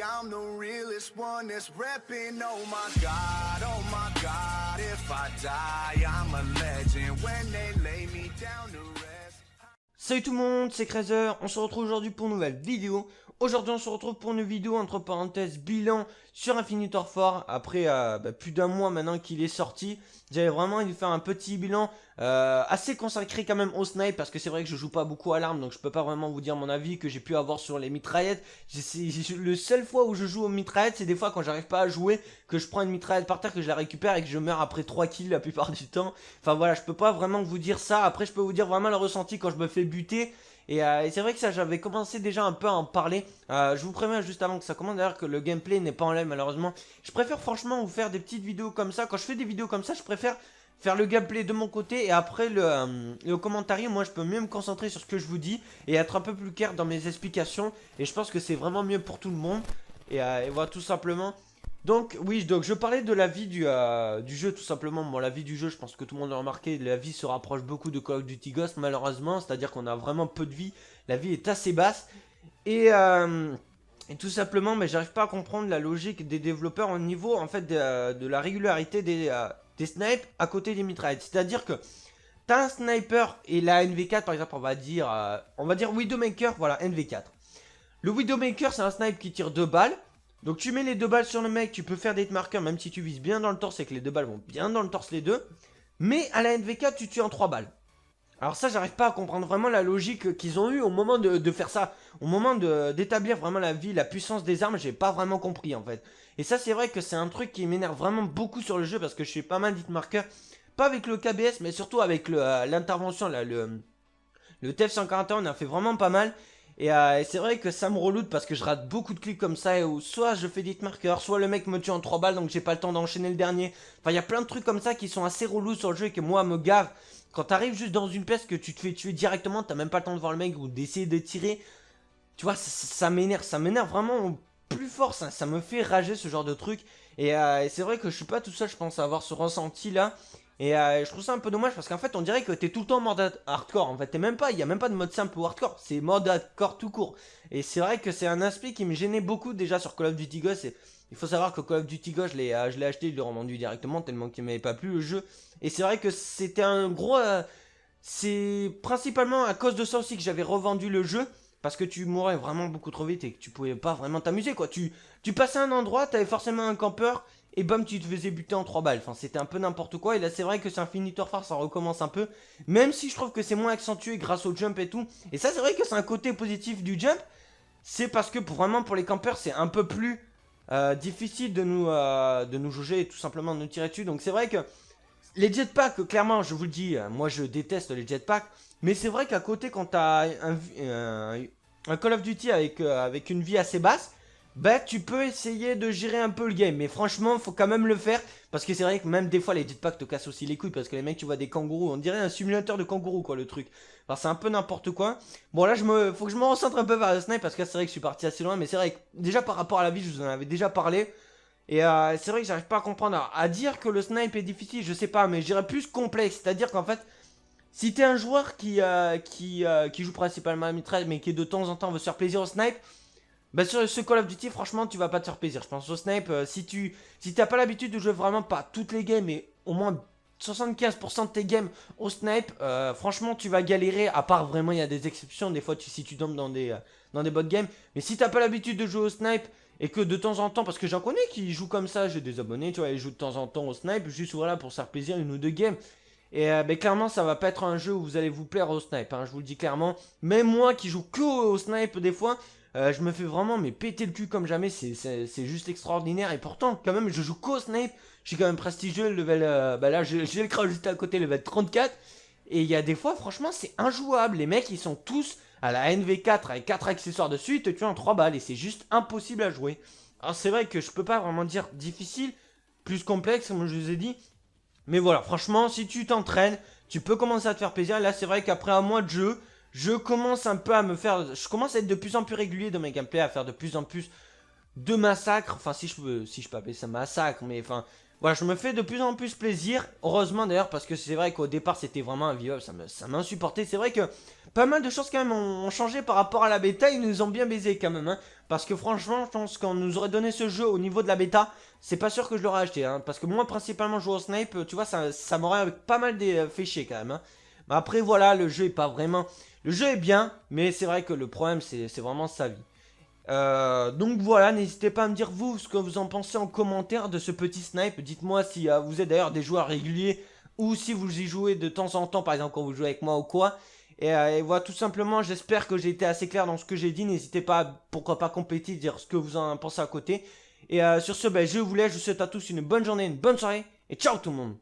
I'm the realest one that's reppin', oh my God, if I die, I'm a legend, when they lay me down to rest. Salut tout le monde, c'est Crazer, on se retrouve aujourd'hui pour une nouvelle vidéo. Aujourd'hui on se retrouve pour une vidéo entre parenthèses bilan sur Infinitor 4. Après plus d'un mois maintenant qu'il est sorti, j'avais vraiment envie de faire un petit bilan assez consacré quand même au snipe. Parce que c'est vrai que je joue pas beaucoup à l'arme, donc je peux pas vraiment vous dire mon avis que j'ai pu avoir sur les mitraillettes. Le seul fois où je joue aux mitraillettes, c'est des fois quand j'arrive pas à jouer, que je prends une mitraillette par terre, que je la récupère et que je meurs après 3 kills la plupart du temps. Enfin voilà, je peux pas vraiment vous dire ça. Après je peux vous dire vraiment le ressenti quand je me fais buter. Et c'est vrai que ça, j'avais commencé déjà un peu à en parler. Je vous préviens juste avant que ça commence d'ailleurs que le gameplay n'est pas en live malheureusement. Je préfère franchement vous faire des petites vidéos comme ça. Quand je fais des vidéos comme ça, je préfère faire le gameplay de mon côté. Et après le commentaire, moi je peux mieux me concentrer sur ce que je vous dis et être un peu plus clair dans mes explications. Et je pense que c'est vraiment mieux pour tout le monde. Et voilà tout simplement. Donc oui, donc je parlais de la vie du jeu tout simplement. Bon, la vie du jeu, je pense que tout le monde l'a remarqué, la vie se rapproche beaucoup de Call of Duty Ghost malheureusement, c'est-à-dire qu'on a vraiment peu de vie, la vie est assez basse. Et tout simplement, mais j'arrive pas à comprendre la logique des développeurs au niveau en fait de la régularité des snipes à côté des mitraillettes. C'est-à-dire que t'as un sniper et la NV4 par exemple, on va dire Widowmaker, voilà NV4. Le Widowmaker c'est un snipe qui tire 2 balles. Donc tu mets les 2 balles sur le mec, tu peux faire des hit markers même si tu vises bien dans le torse et que les 2 balles vont bien dans le torse les deux. Mais à la NV4 tu tues en 3 balles. Alors ça j'arrive pas à comprendre vraiment la logique qu'ils ont eu au moment de faire ça. Au moment d'établir vraiment la vie, la puissance des armes, j'ai pas vraiment compris en fait. Et ça c'est vrai que c'est un truc qui m'énerve vraiment beaucoup sur le jeu parce que je fais pas mal d'hit markers. Pas avec le KBS mais surtout avec l'intervention, le TF141 on a fait vraiment pas mal. Et c'est vrai que ça me reloute parce que je rate beaucoup de clips comme ça où soit je fais des hit markers, soit le mec me tue en 3 balles donc j'ai pas le temps d'enchaîner le dernier. Enfin il y a plein de trucs comme ça qui sont assez relous sur le jeu et que moi me gare. Quand t'arrives juste dans une pièce que tu te fais tuer directement, t'as même pas le temps de voir le mec ou d'essayer de tirer. Tu vois ça m'énerve vraiment plus fort, ça me fait rager ce genre de truc. Et c'est vrai que je suis pas tout seul je pense à avoir ce ressenti là. Et je trouve ça un peu dommage parce qu'en fait on dirait que t'es tout le temps en mode hardcore. En fait il n'y a même pas de mode simple ou hardcore, c'est mode hardcore tout court. Et c'est vrai que c'est un aspect qui me gênait beaucoup déjà sur Call of Duty Ghost. Et il faut savoir que Call of Duty Ghost je l'ai acheté, je l'ai revendu directement tellement qu'il m'avait pas plu le jeu. Et c'est vrai que c'était un gros... c'est principalement à cause de ça aussi que j'avais revendu le jeu. Parce que tu mourais vraiment beaucoup trop vite et que tu pouvais pas vraiment t'amuser quoi. Tu passais à un endroit, t'avais forcément un campeur et bam tu te faisais buter en 3 balles. Enfin c'était un peu n'importe quoi. Et là c'est vrai que c'est Infinitor 4, ça recommence un peu. Même si je trouve que c'est moins accentué grâce au jump et tout. Et ça c'est vrai que c'est un côté positif du jump. C'est parce que vraiment pour les campeurs c'est un peu plus difficile de nous jauger et tout simplement de nous tirer dessus. Donc c'est vrai que les jetpacks, clairement, je vous le dis, moi je déteste les jetpacks. Mais c'est vrai qu'à côté, quand t'as un Call of Duty avec une vie assez basse, bah tu peux essayer de gérer un peu le game. Mais franchement, faut quand même le faire. Parce que c'est vrai que même des fois, les jetpacks te cassent aussi les couilles. Parce que les mecs, tu vois des kangourous. On dirait un simulateur de kangourou, quoi, le truc. Enfin, c'est un peu n'importe quoi. Bon, là, faut que je me recentre un peu vers le snipe. Parce que c'est vrai que je suis parti assez loin. Mais c'est vrai que déjà par rapport à la vie, je vous en avais déjà parlé. Et c'est vrai que j'arrive pas à comprendre. Alors, à dire que le snipe est difficile, je sais pas, mais je dirais plus complexe. C'est-à-dire qu'en fait, si t'es un joueur qui joue principalement à la mitraille, mais qui de temps en temps veut se faire plaisir au snipe, bah sur ce Call of Duty, franchement, tu vas pas te faire plaisir. Je pense au snipe, si t'as pas l'habitude de jouer vraiment pas toutes les games, mais au moins 75% de tes games au snipe, franchement, tu vas galérer. À part vraiment, il y a des exceptions. Des fois, si tu tombes dans des bot games. Mais si t'as pas l'habitude de jouer au snipe, et que de temps en temps, parce que j'en connais qui jouent comme ça, j'ai des abonnés, tu vois, ils jouent de temps en temps au snipe, juste voilà pour se faire plaisir, une ou deux games. Et clairement, ça va pas être un jeu où vous allez vous plaire au snipe, hein, je vous le dis clairement. Même moi qui joue que au snipe des fois, je me fais vraiment mais péter le cul comme jamais, c'est juste extraordinaire. Et pourtant, quand même, je joue qu'au snipe, je suis quand même prestigieux, level, bah là, j'ai le crawl juste à côté, level 34. Et il y a des fois, franchement, c'est injouable. Les mecs, ils sont tous à la NV4 avec 4 accessoires dessus, ils te tuent en 3 balles et c'est juste impossible à jouer. Alors c'est vrai que je peux pas vraiment dire difficile, plus complexe comme je vous ai dit. Mais voilà, franchement, si tu t'entraînes, tu peux commencer à te faire plaisir. Là, c'est vrai qu'après un mois de jeu, je commence un peu à me faire... Je commence à être de plus en plus régulier dans mes gameplays, à faire de plus en plus de massacre. Enfin, si je peux appeler ça massacre, mais enfin, voilà, je me fais de plus en plus plaisir. Heureusement d'ailleurs, parce que c'est vrai qu'au départ, c'était vraiment invivable, ça m'a insupporté. C'est vrai que pas mal de choses quand même ont changé par rapport à la bêta. Ils nous ont bien baisé quand même, hein. Parce que franchement, je pense qu'on nous aurait donné ce jeu au niveau de la bêta, c'est pas sûr que je l'aurais acheté, hein. Parce que moi, principalement, jouer au snipe, tu vois, ça m'aurait pas mal fait chier quand même, hein. Mais après, voilà, le jeu est pas vraiment... Le jeu est bien, mais c'est vrai que le problème, c'est vraiment sa vie. Donc voilà, n'hésitez pas à me dire vous ce que vous en pensez en commentaire de ce petit snipe. Dites-moi si vous êtes d'ailleurs des joueurs réguliers ou si vous y jouez de temps en temps, par exemple quand vous jouez avec moi ou quoi. Et voilà, tout simplement, j'espère que j'ai été assez clair dans ce que j'ai dit. N'hésitez pas, pourquoi pas compléter, dire ce que vous en pensez à côté. Et sur ce, ben, je vous laisse, je vous souhaite à tous une bonne journée, une bonne soirée et ciao tout le monde.